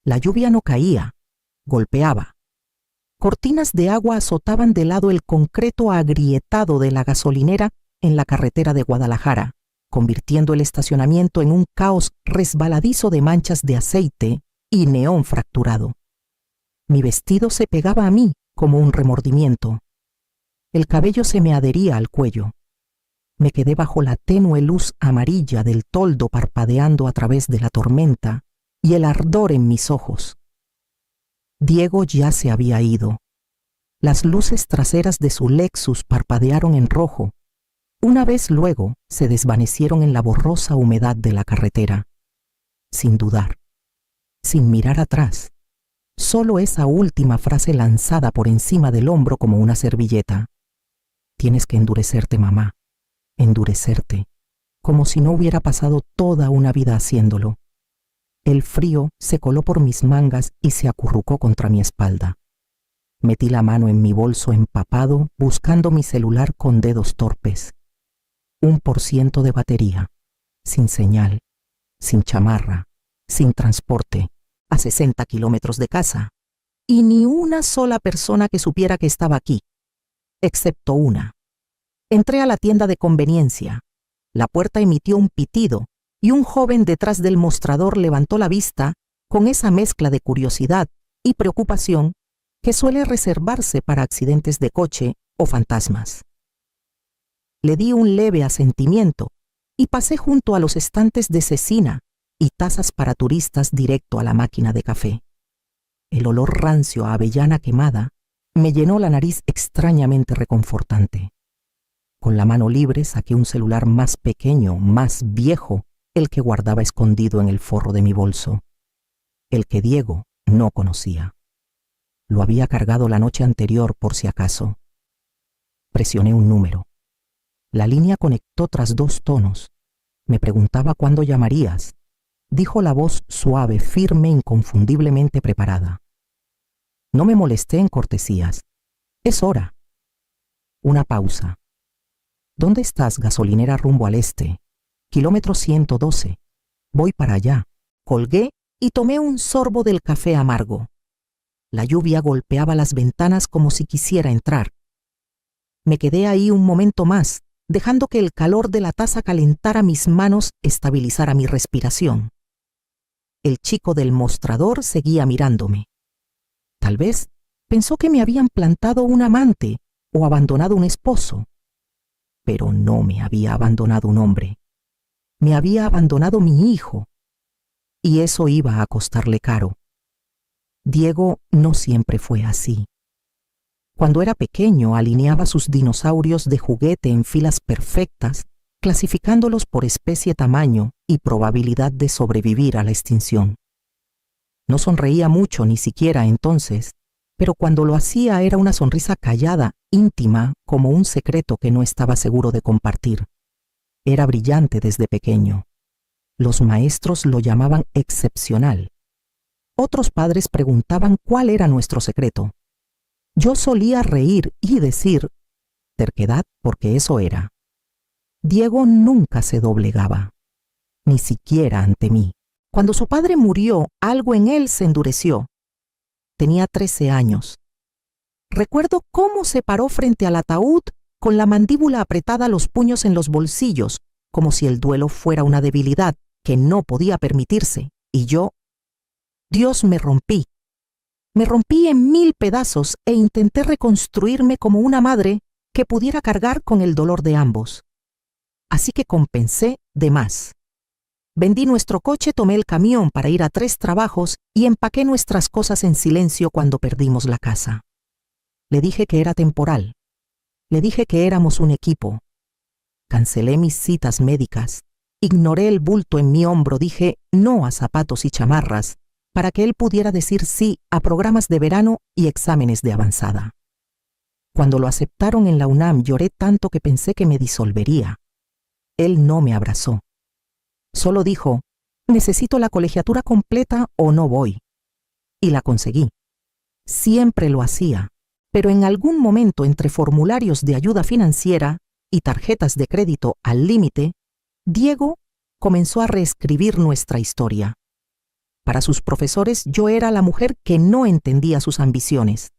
La lluvia no caía, golpeaba. Cortinas de agua azotaban de lado el concreto agrietado de la gasolinera en la carretera de Guadalajara, convirtiendo el estacionamiento en un caos resbaladizo de manchas de aceite y neón fracturado. Mi vestido se pegaba a mí como un remordimiento. El cabello se me adhería al cuello. Me quedé bajo la tenue luz amarilla del toldo parpadeando a través de la tormenta y el ardor en mis ojos. Diego ya se había ido. Las luces traseras de su Lexus parpadearon en rojo. Una vez luego se desvanecieron en la borrosa humedad de la carretera. Sin dudar, sin mirar atrás, solo esa última frase lanzada por encima del hombro como una servilleta. Tienes que endurecerte, mamá, endurecerte, como si no hubiera pasado toda una vida haciéndolo. El frío se coló por mis mangas y se acurrucó contra mi espalda. Metí la mano en mi bolso empapado buscando mi celular con dedos torpes. 1% de batería, sin señal, sin chamarra, sin transporte, a 60 kilómetros de casa, y ni una sola persona que supiera que estaba aquí, excepto una. Entré a la tienda de conveniencia. La puerta emitió un pitido y un joven detrás del mostrador levantó la vista con esa mezcla de curiosidad y preocupación que suele reservarse para accidentes de coche o fantasmas. Le di un leve asentimiento y pasé junto a los estantes de cecina y tazas para turistas directo a la máquina de café. El olor rancio a avellana quemada me llenó la nariz extrañamente reconfortante. Con la mano libre saqué un celular más pequeño, más viejo, el que guardaba escondido en el forro de mi bolso. El que Diego no conocía. Lo había cargado la noche anterior por si acaso. Presioné un número. La línea conectó tras 2 tonos. Me preguntaba cuándo llamarías. Dijo la voz suave, firme, inconfundiblemente preparada. No me molesté en cortesías. Es hora. Una pausa. ¿Dónde estás, gasolinera rumbo al este? Kilómetro 112. Voy para allá. Colgué y tomé un sorbo del café amargo. La lluvia golpeaba las ventanas como si quisiera entrar. Me quedé ahí un momento más, dejando que el calor de la taza calentara mis manos, estabilizara mi respiración. El chico del mostrador seguía mirándome. Tal vez pensó que me habían plantado un amante o abandonado un esposo. Pero no me había abandonado un hombre. Me había abandonado mi hijo. Y eso iba a costarle caro. Diego no siempre fue así. Cuando era pequeño, alineaba sus dinosaurios de juguete en filas perfectas, clasificándolos por especie, tamaño y probabilidad de sobrevivir a la extinción. No sonreía mucho ni siquiera entonces, pero cuando lo hacía era una sonrisa callada, íntima, como un secreto que no estaba seguro de compartir. Era brillante desde pequeño. Los maestros lo llamaban excepcional. Otros padres preguntaban cuál era nuestro secreto. Yo solía reír y decir terquedad, porque eso era. Diego nunca se doblegaba, ni siquiera ante mí. Cuando su padre murió, algo en él se endureció. Tenía 13 años. Recuerdo cómo se paró frente al ataúd con la mandíbula apretada, los puños en los bolsillos, como si el duelo fuera una debilidad que no podía permitirse, y yo, Dios, me rompí. Me rompí en 1000 pedazos e intenté reconstruirme como una madre que pudiera cargar con el dolor de ambos. Así que compensé de más. Vendí nuestro coche, tomé el camión para ir a 3 trabajos y empaqué nuestras cosas en silencio cuando perdimos la casa. Le dije que era temporal. Le dije que éramos un equipo. Cancelé mis citas médicas. Ignoré el bulto en mi hombro. Dije no a zapatos y chamarras para que él pudiera decir sí a programas de verano y exámenes de avanzada. Cuando lo aceptaron en la UNAM, lloré tanto que pensé que me disolvería. Él no me abrazó. Solo dijo, necesito la colegiatura completa o no voy. Y la conseguí. Siempre lo hacía, pero en algún momento entre formularios de ayuda financiera y tarjetas de crédito al límite, Diego comenzó a reescribir nuestra historia. Para sus profesores yo era la mujer que no entendía sus ambiciones.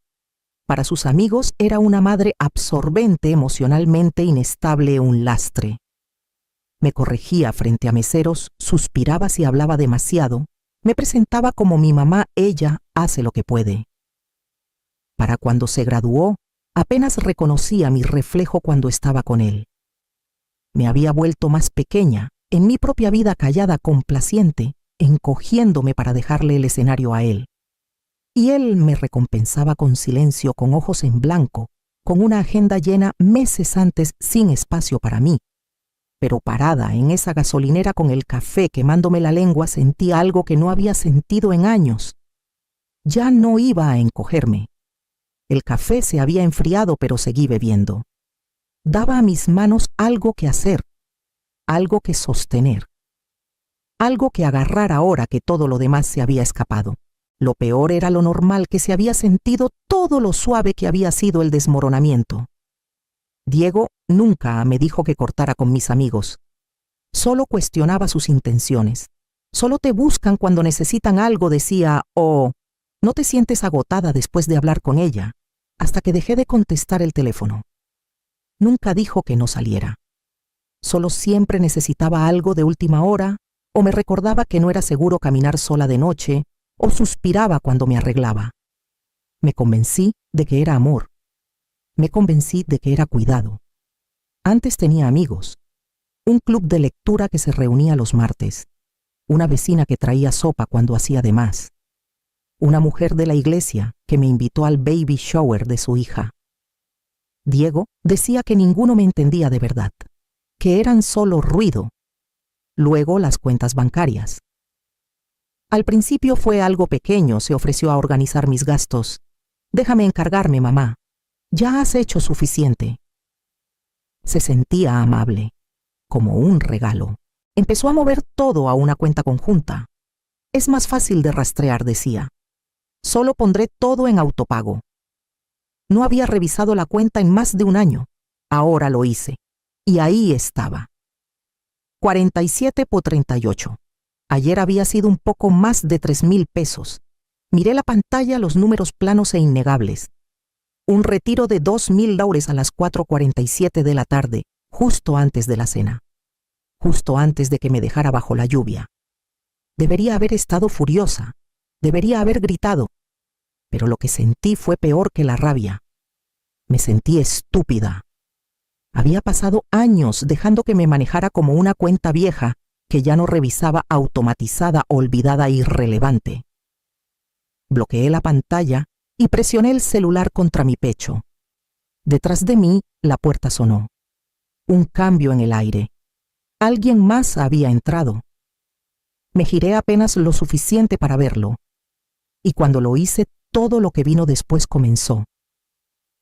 Para sus amigos era una madre absorbente, emocionalmente inestable, un lastre. Me corregía frente a meseros, suspiraba si hablaba demasiado, me presentaba como mi mamá, ella hace lo que puede. Para cuando se graduó, apenas reconocía mi reflejo cuando estaba con él. Me había vuelto más pequeña, en mi propia vida callada, complaciente, encogiéndome para dejarle el escenario a él. Y él me recompensaba con silencio, con ojos en blanco, con una agenda llena meses antes sin espacio para mí. Pero parada en esa gasolinera con el café quemándome la lengua, sentía algo que no había sentido en años. Ya no iba a encogerme. El café se había enfriado, pero seguí bebiendo. Daba a mis manos algo que hacer, algo que sostener, algo que agarrar ahora que todo lo demás se había escapado. Lo peor era lo normal que se había sentido, todo lo suave que había sido el desmoronamiento. Diego nunca me dijo que cortara con mis amigos. Solo cuestionaba sus intenciones. Solo te buscan cuando necesitan algo, decía, o no te sientes agotada después de hablar con ella, hasta que dejé de contestar el teléfono. Nunca dijo que no saliera. Solo siempre necesitaba algo de última hora, o me recordaba que no era seguro caminar sola de noche, o suspiraba cuando me arreglaba. Me convencí de que era amor. Me convencí de que era cuidado. Antes tenía amigos, un club de lectura que se reunía los martes, una vecina que traía sopa cuando hacía de más, una mujer de la iglesia que me invitó al baby shower de su hija. Diego decía que ninguno me entendía de verdad, que eran solo ruido. Luego las cuentas bancarias. Al principio fue algo pequeño, se ofreció a organizar mis gastos. Déjame encargarme, mamá. Ya has hecho suficiente. Se sentía amable, como un regalo. Empezó a mover todo a una cuenta conjunta. Es más fácil de rastrear, decía. Solo pondré todo en autopago. No había revisado la cuenta en más de un año. Ahora lo hice. Y ahí estaba. 47 por 38. Ayer había sido un poco más de 3,000 pesos. Miré la pantalla, los números planos e innegables. Un retiro de $2,000 a las 4:47 de la tarde, justo antes de la cena. Justo antes de que me dejara bajo la lluvia. Debería haber estado furiosa. Debería haber gritado. Pero lo que sentí fue peor que la rabia. Me sentí estúpida. Había pasado años dejando que me manejara como una cuenta vieja que ya no revisaba, automatizada, olvidada, irrelevante. Bloqueé la pantalla y presioné el celular contra mi pecho. Detrás de mí, la puerta sonó. Un cambio en el aire. Alguien más había entrado. Me giré apenas lo suficiente para verlo. Y cuando lo hice, todo lo que vino después comenzó.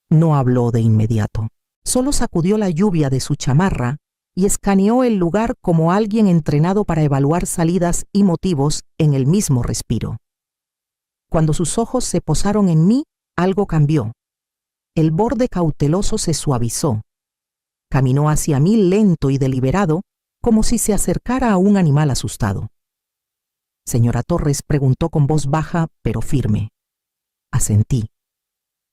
No habló de inmediato. Solo sacudió la lluvia de su chamarra y escaneó el lugar como alguien entrenado para evaluar salidas y motivos en el mismo respiro. Cuando sus ojos se posaron en mí, algo cambió. El borde cauteloso se suavizó. Caminó hacia mí lento y deliberado, como si se acercara a un animal asustado. Señora Torres, preguntó con voz baja pero firme. Asentí.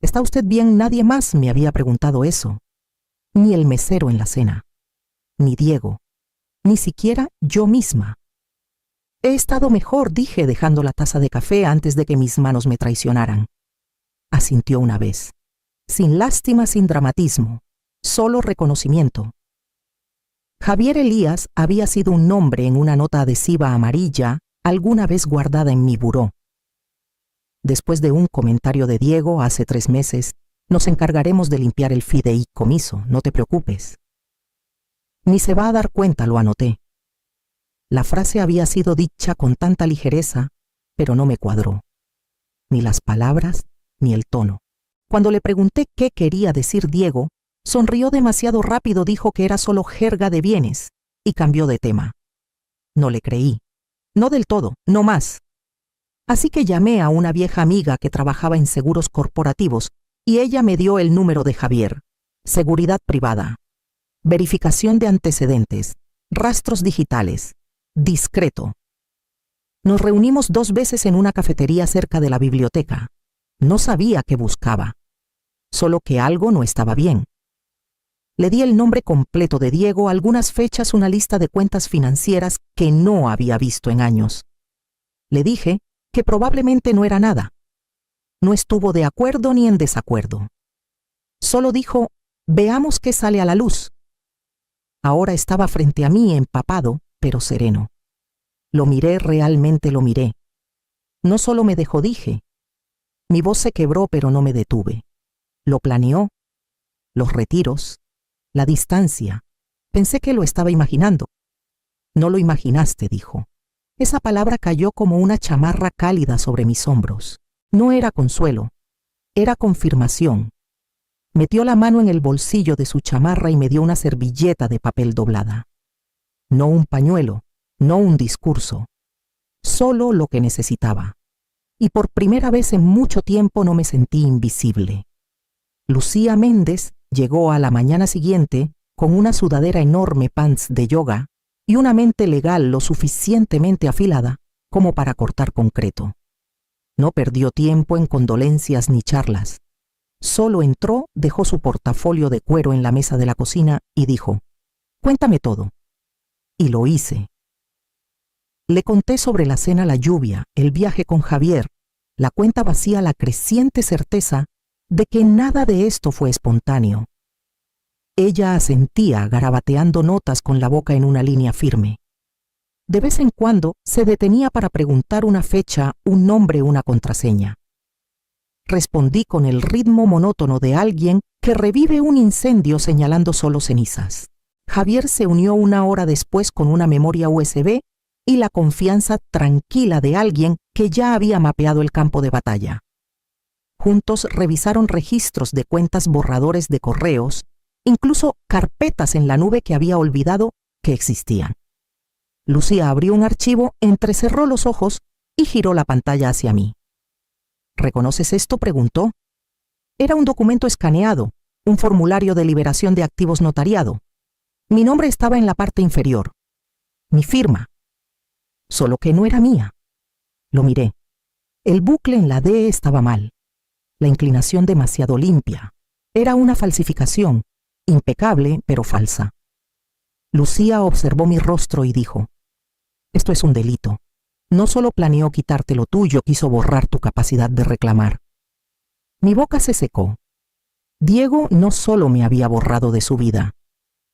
¿Está usted bien? Nadie más me había preguntado eso. Ni el mesero en la cena. Ni Diego. Ni siquiera yo misma. He estado mejor, dije, dejando la taza de café antes de que mis manos me traicionaran. Asintió una vez. Sin lástima, sin dramatismo. Solo reconocimiento. Javier Elías había sido un nombre en una nota adhesiva amarilla alguna vez guardada en mi buró. Después de un comentario de Diego hace 3 meses, nos encargaremos de limpiar el fideicomiso, no te preocupes. Ni se va a dar cuenta, lo anoté. La frase había sido dicha con tanta ligereza, pero no me cuadró. Ni las palabras, ni el tono. Cuando le pregunté qué quería decir Diego, sonrió demasiado rápido, dijo que era solo jerga de bienes, y cambió de tema. No le creí. No del todo, no más. Así que llamé a una vieja amiga que trabajaba en seguros corporativos y ella me dio el número de Javier. Seguridad privada. Verificación de antecedentes. Rastros digitales. Discreto. Nos reunimos 2 veces en una cafetería cerca de la biblioteca. No sabía qué buscaba, solo que algo no estaba bien. Le di el nombre completo de Diego, algunas fechas, una lista de cuentas financieras que no había visto en años. Le dije que probablemente no era nada. No estuvo de acuerdo ni en desacuerdo. Solo dijo, veamos qué sale a la luz. Ahora estaba frente a mí, empapado, pero sereno. Lo miré, realmente lo miré. No solo me dejó, dije. Mi voz se quebró, pero no me detuve. Lo planeó, los retiros, la distancia. Pensé que lo estaba imaginando. No lo imaginaste, dijo. Esa palabra cayó como una chamarra cálida sobre mis hombros. No era consuelo, era confirmación. Metió la mano en el bolsillo de su chamarra y me dio una servilleta de papel doblada. No un pañuelo, no un discurso, solo lo que necesitaba. Y por primera vez en mucho tiempo no me sentí invisible. Lucía Méndez llegó a la mañana siguiente con una sudadera enorme, pants de yoga y una mente legal lo suficientemente afilada como para cortar concreto. No perdió tiempo en condolencias ni charlas. Solo entró, dejó su portafolio de cuero en la mesa de la cocina y dijo, «Cuéntame todo». Y lo hice. Le conté sobre la cena, la lluvia, el viaje con Javier, la cuenta vacía, la creciente certeza de que nada de esto fue espontáneo. Ella asentía, garabateando notas con la boca en una línea firme. De vez en cuando se detenía para preguntar una fecha, un nombre, una contraseña. Respondí con el ritmo monótono de alguien que revive un incendio señalando solo cenizas. Javier se unió 1 hora después con una memoria USB y la confianza tranquila de alguien que ya había mapeado el campo de batalla. Juntos revisaron registros de cuentas, borradores de correos, incluso carpetas en la nube que había olvidado que existían. Lucía abrió un archivo, entrecerró los ojos y giró la pantalla hacia mí. ¿Reconoces esto?, preguntó. Era un documento escaneado, un formulario de liberación de activos notariado. Mi nombre estaba en la parte inferior. Mi firma. Solo que no era mía. Lo miré. El bucle en la D estaba mal. La inclinación demasiado limpia. Era una falsificación, impecable pero falsa. Lucía observó mi rostro y dijo, «Esto es un delito. No solo planeó quitarte lo tuyo, quiso borrar tu capacidad de reclamar». Mi boca se secó. Diego no solo me había borrado de su vida,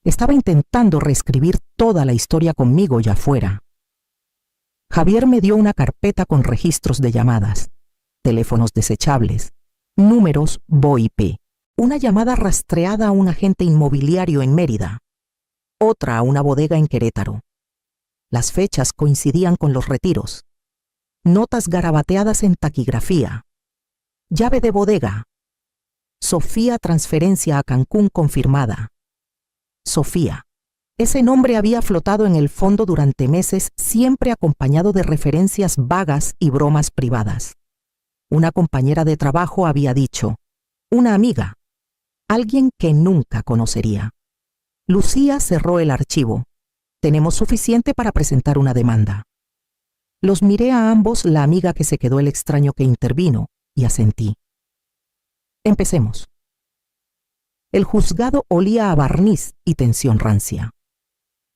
estaba intentando reescribir toda la historia conmigo ya fuera. Javier me dio una carpeta con registros de llamadas, teléfonos desechables, números VoIP, una llamada rastreada a un agente inmobiliario en Mérida, otra a una bodega en Querétaro. Las fechas coincidían con los retiros. Notas garabateadas en taquigrafía. Llave de bodega. Sofía, transferencia a Cancún confirmada. Sofía. Ese nombre había flotado en el fondo durante meses, siempre acompañado de referencias vagas y bromas privadas. Una compañera de trabajo había dicho, una amiga, alguien que nunca conocería. Lucía cerró el archivo. Tenemos suficiente para presentar una demanda. Los miré a ambos, la amiga que se quedó, el extraño que intervino, y asentí. Empecemos. El juzgado olía a barniz y tensión rancia.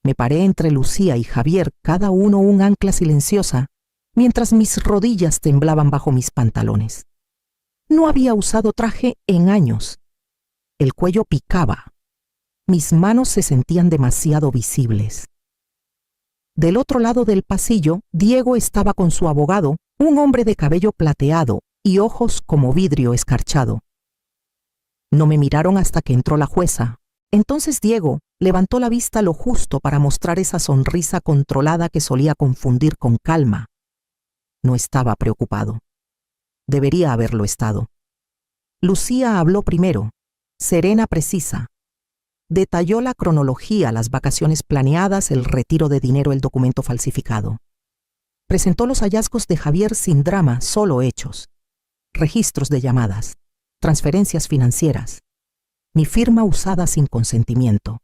Me paré entre Lucía y Javier, cada uno un ancla silenciosa, mientras mis rodillas temblaban bajo mis pantalones. No había usado traje en años. El cuello picaba. Mis manos se sentían demasiado visibles. Del otro lado del pasillo, Diego estaba con su abogado, un hombre de cabello plateado y ojos como vidrio escarchado. No me miraron hasta que entró la jueza. Entonces Diego levantó la vista lo justo para mostrar esa sonrisa controlada que solía confundir con calma. No estaba preocupado. Debería haberlo estado. Lucía habló primero, serena, precisa. Detalló la cronología, las vacaciones planeadas, el retiro de dinero, el documento falsificado. Presentó los hallazgos de Javier sin drama, solo hechos. Registros de llamadas, transferencias financieras, mi firma usada sin consentimiento.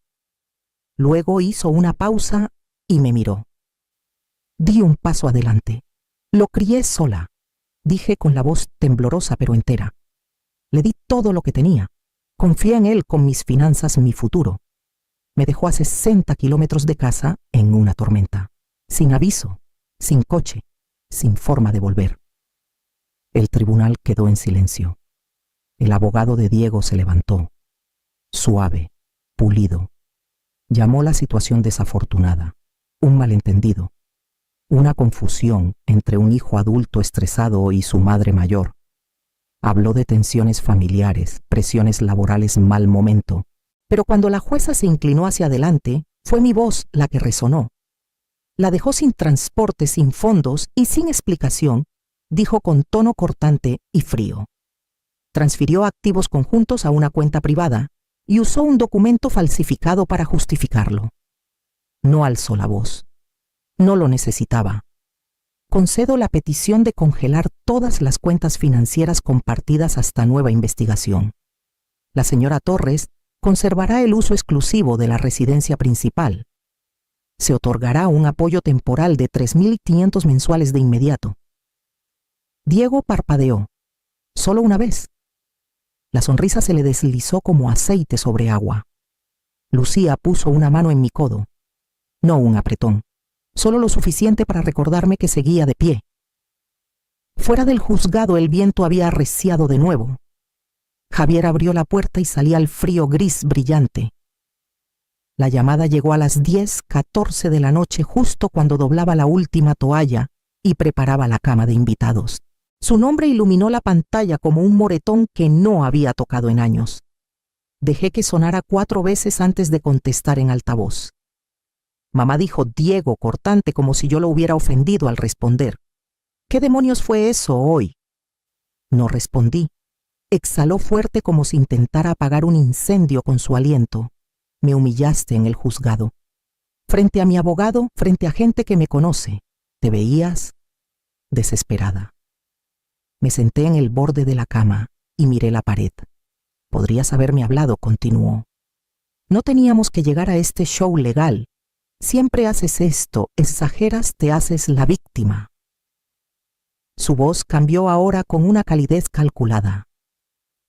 Luego hizo una pausa y me miró. Di un paso adelante. Lo crié sola, dije con la voz temblorosa pero entera. Le di todo lo que tenía. Confié en él con mis finanzas, mi futuro. Me dejó a 60 kilómetros de casa en una tormenta, sin aviso, sin coche, sin forma de volver. El tribunal quedó en silencio. El abogado de Diego se levantó, suave, pulido. Llamó la situación desafortunada, un malentendido, una confusión entre un hijo adulto estresado y su madre mayor. Habló de tensiones familiares, presiones laborales, mal momento. Pero cuando la jueza se inclinó hacia adelante, fue mi voz la que resonó. La dejó sin transporte, sin fondos y sin explicación, dijo con tono cortante y frío. Transfirió activos conjuntos a una cuenta privada y usó un documento falsificado para justificarlo. No alzó la voz. No lo necesitaba. Concedo la petición de congelar todas las cuentas financieras compartidas hasta nueva investigación. La señora Torres conservará el uso exclusivo de la residencia principal. Se otorgará un apoyo temporal de 3.500 mensuales de inmediato. Diego parpadeó, solo una vez. La sonrisa se le deslizó como aceite sobre agua. Lucía puso una mano en mi codo. No un apretón, solo lo suficiente para recordarme que seguía de pie. Fuera del juzgado el viento había arreciado de nuevo. Javier abrió la puerta y salía el frío gris brillante. La llamada llegó a las 10:14 de la noche, justo cuando doblaba la última toalla y preparaba la cama de invitados. Su nombre iluminó la pantalla como un moretón que no había tocado en años. Dejé que sonara 4 veces antes de contestar en altavoz. Mamá dijo Diego cortante como si yo lo hubiera ofendido al responder. ¿Qué demonios fue eso hoy? No respondí. Exhaló fuerte como si intentara apagar un incendio con su aliento. Me humillaste en el juzgado. Frente a mi abogado, frente a gente que me conoce. Te veías desesperada. Me senté en el borde de la cama y miré la pared. Podrías haberme hablado, continuó. No teníamos que llegar a este show legal. Siempre haces esto, exageras, te haces la víctima. Su voz cambió ahora con una calidez calculada.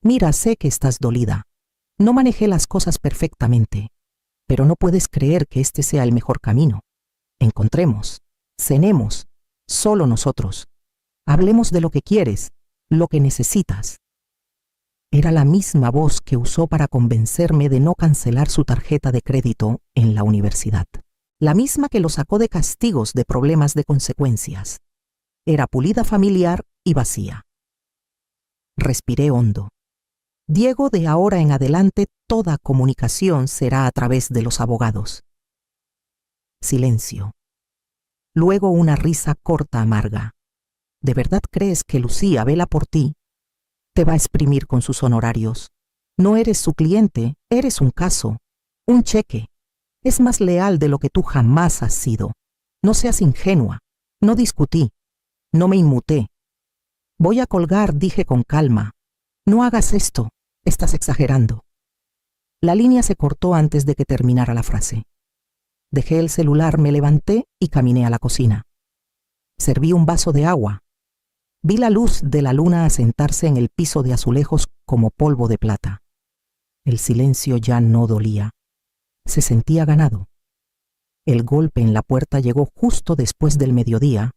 Mira, sé que estás dolida. No manejé las cosas perfectamente, pero no puedes creer que este sea el mejor camino. Encontremos, cenemos, solo nosotros. Hablemos de lo que quieres, lo que necesitas. Era la misma voz que usó para convencerme de no cancelar su tarjeta de crédito en la universidad. La misma que lo sacó de castigos, de problemas, de consecuencias. Era pulida, familiar y vacía. Respiré hondo. Diego, de ahora en adelante, toda comunicación será a través de los abogados. Silencio. Luego una risa corta, amarga. ¿De verdad crees que Lucía vela por ti? Te va a exprimir con sus honorarios. No eres su cliente, eres un caso, un cheque. Es más leal de lo que tú jamás has sido. No seas ingenua. No discutí. No me inmuté. Voy a colgar, dije con calma. No hagas esto. Estás exagerando. La línea se cortó antes de que terminara la frase. Dejé el celular, me levanté y caminé a la cocina. Serví un vaso de agua. Vi la luz de la luna asentarse en el piso de azulejos como polvo de plata. El silencio ya no dolía. Se sentía ganado. El golpe en la puerta llegó justo después del mediodía.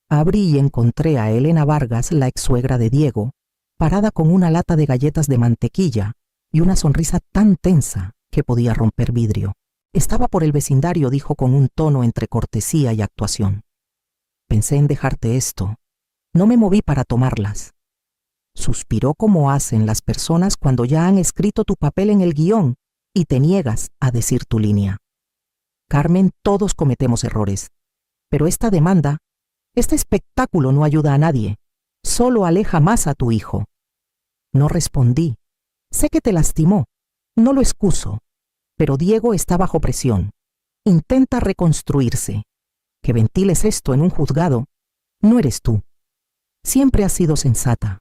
Abrí y encontré a Elena Vargas, la ex-suegra de Diego, parada con una lata de galletas de mantequilla y una sonrisa tan tensa que podía romper vidrio. Estaba por el vecindario, dijo con un tono entre cortesía y actuación. Pensé en dejarte esto. No me moví para tomarlas. Suspiró como hacen las personas cuando ya han escrito tu papel en el guión y te niegas a decir tu línea. Carmen, todos cometemos errores, pero esta demanda, este espectáculo no ayuda a nadie, solo aleja más a tu hijo. No respondí. Sé que te lastimó, no lo excuso, pero Diego está bajo presión. Intenta reconstruirse. Que ventiles esto en un juzgado, no eres tú. Siempre has sido sensata,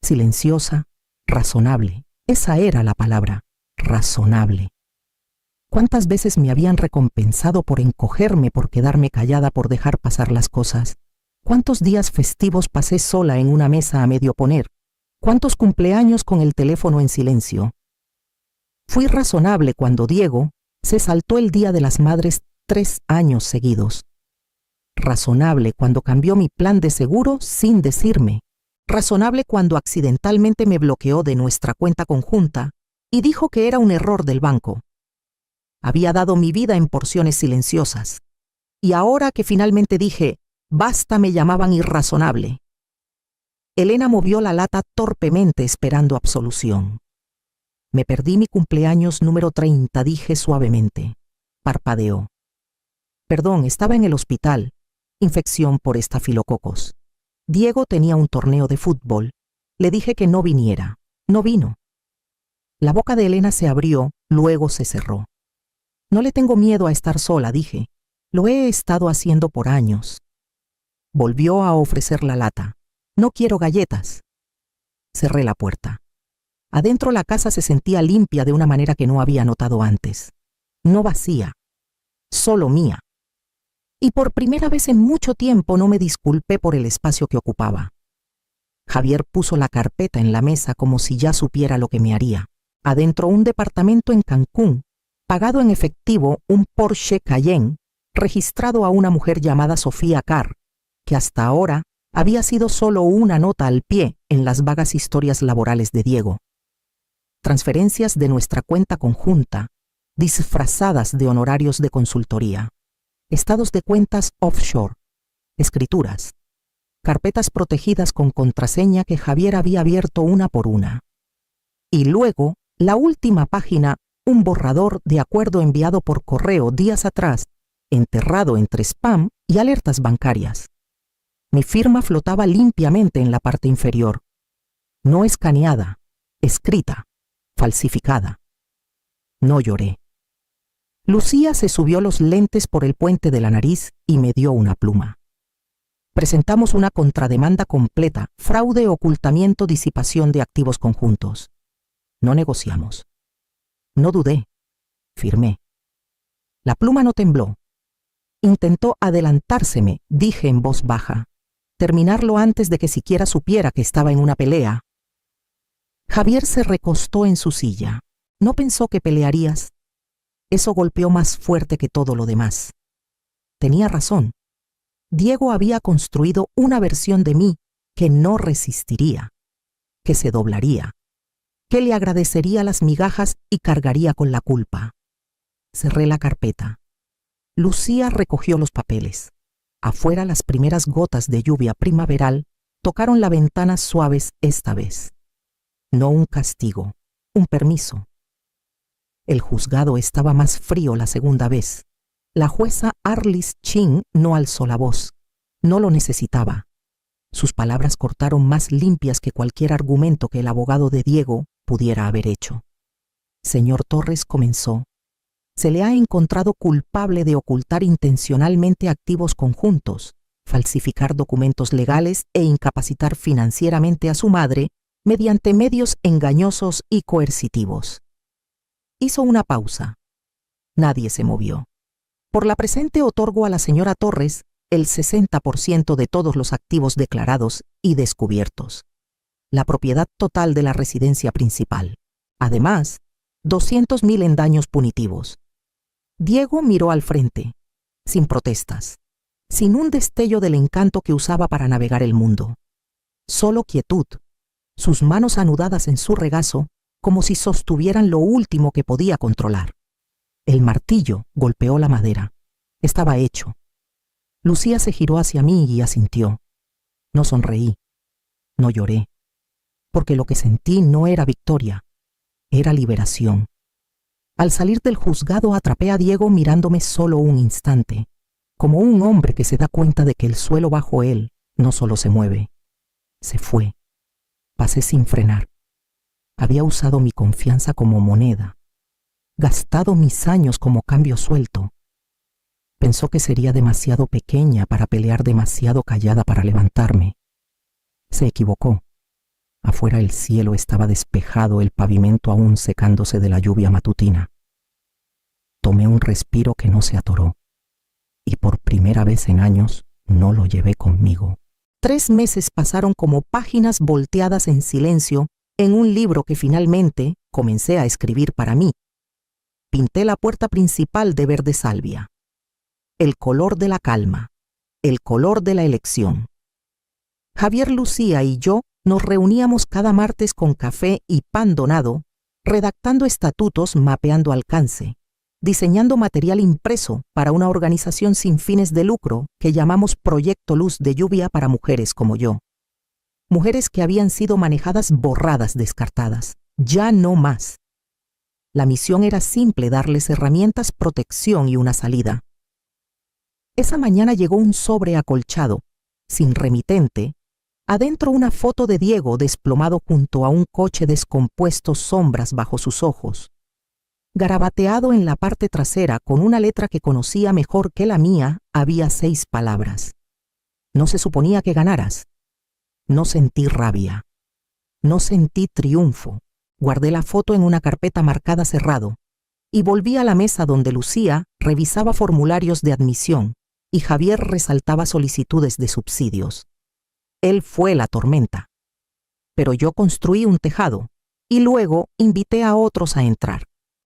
silenciosa, razonable. Esa era la palabra, razonable. ¿Cuántas veces me habían recompensado por encogerme, por quedarme callada, por dejar pasar las cosas? ¿Cuántos días festivos pasé sola en una mesa a medio poner? ¿Cuántos cumpleaños con el teléfono en silencio? Fui razonable cuando Diego se saltó el Día de las Madres 3 años seguidos. Razonable cuando cambió mi plan de seguro sin decirme. Razonable cuando accidentalmente me bloqueó de nuestra cuenta conjunta y dijo que era un error del banco. Había dado mi vida en porciones silenciosas. Y ahora que finalmente dije, basta, me llamaban irrazonable. Elena movió la lata torpemente esperando absolución. Me perdí mi cumpleaños número 30, dije suavemente. Parpadeó. Perdón, estaba en el hospital. Infección por estafilococos. Diego tenía un torneo de fútbol. Le dije que no viniera. No vino. La boca de Elena se abrió, luego se cerró. No le tengo miedo a estar sola, dije. Lo he estado haciendo por años. Volvió a ofrecer la lata. No quiero galletas. Cerré la puerta. Adentro la casa se sentía limpia de una manera que no había notado antes. No vacía. Solo mía. Y por primera vez en mucho tiempo no me disculpé por el espacio que ocupaba. Javier puso la carpeta en la mesa como si ya supiera lo que me haría. Adentro un departamento en Cancún, pagado en efectivo, un Porsche Cayenne, registrado a una mujer llamada Sofía Carr, que hasta ahora había sido solo una nota al pie en las vagas historias laborales de Diego. Transferencias de nuestra cuenta conjunta, disfrazadas de honorarios de consultoría, estados de cuentas offshore, escrituras, carpetas protegidas con contraseña que Javier había abierto una por una. Y luego, la última página, un borrador de acuerdo enviado por correo días atrás, enterrado entre spam y alertas bancarias. Mi firma flotaba limpiamente en la parte inferior, no escaneada, escrita, falsificada. No lloré. Lucía se subió los lentes por el puente de la nariz y me dio una pluma. Presentamos una contrademanda completa, fraude, ocultamiento, disipación de activos conjuntos. No negociamos. No dudé. Firmé. La pluma no tembló. Intentó adelantárseme, dije en voz baja. Terminarlo antes de que siquiera supiera que estaba en una pelea. Javier se recostó en su silla. ¿No pensó que pelearías? Eso golpeó más fuerte que todo lo demás. Tenía razón. Diego había construido una versión de mí que no resistiría, que se doblaría, que le agradecería las migajas y cargaría con la culpa. Cerré la carpeta. Lucía recogió los papeles. Afuera las primeras gotas de lluvia primaveral tocaron la ventana suaves esta vez. No un castigo, un permiso. El juzgado estaba más frío la segunda vez. La jueza Arlis Chin no alzó la voz. No lo necesitaba. Sus palabras cortaron más limpias que cualquier argumento que el abogado de Diego pudiera haber hecho. Señor Torres, comenzó. Se le ha encontrado culpable de ocultar intencionalmente activos conjuntos, falsificar documentos legales e incapacitar financieramente a su madre mediante medios engañosos y coercitivos. Hizo una pausa. Nadie se movió. Por la presente otorgo a la señora Torres el 60% de todos los activos declarados y descubiertos. La propiedad total de la residencia principal. Además, 200.000 en daños punitivos. Diego miró al frente, sin protestas, sin un destello del encanto que usaba para navegar el mundo. Solo quietud, sus manos anudadas en su regazo, como si sostuvieran lo último que podía controlar. El martillo golpeó la madera. Estaba hecho. Lucía se giró hacia mí y asintió. No sonreí. No lloré. Porque lo que sentí no era victoria. Era liberación. Al salir del juzgado atrapé a Diego mirándome solo un instante, como un hombre que se da cuenta de que el suelo bajo él no solo se mueve. Se fue. Pasé sin frenar. Había usado mi confianza como moneda, gastado mis años como cambio suelto. Pensó que sería demasiado pequeña para pelear, demasiado callada para levantarme. Se equivocó. Afuera el cielo estaba despejado, el pavimento aún secándose de la lluvia matutina. Tomé un respiro que no se atoró, y por primera vez en años No lo llevé conmigo. 3 meses pasaron como páginas volteadas en silencio en un libro que finalmente comencé a escribir para mí. Pinté la puerta principal de verde salvia. El color de la calma, el color de la elección. Javier Lucía y yo nos reuníamos cada martes con café y pan donado, redactando estatutos, mapeando alcance, diseñando material impreso para una organización sin fines de lucro que llamamos Proyecto Luz de Lluvia para mujeres como yo. Mujeres que habían sido manejadas, borradas, descartadas. Ya no más. La misión era simple: darles herramientas, protección y una salida. Esa mañana llegó un sobre acolchado, sin remitente, adentro una foto de Diego desplomado junto a un coche descompuesto, sombras bajo sus ojos. Garabateado en la parte trasera con una letra que conocía mejor que la mía, había 6 palabras. No se suponía que ganaras. No sentí rabia. No sentí triunfo. Guardé la foto en una carpeta marcada cerrado y volví a la mesa donde Lucía revisaba formularios de admisión y Javier resaltaba solicitudes de subsidios. Él fue la tormenta, pero yo construí un tejado y luego invité a otros a entrar.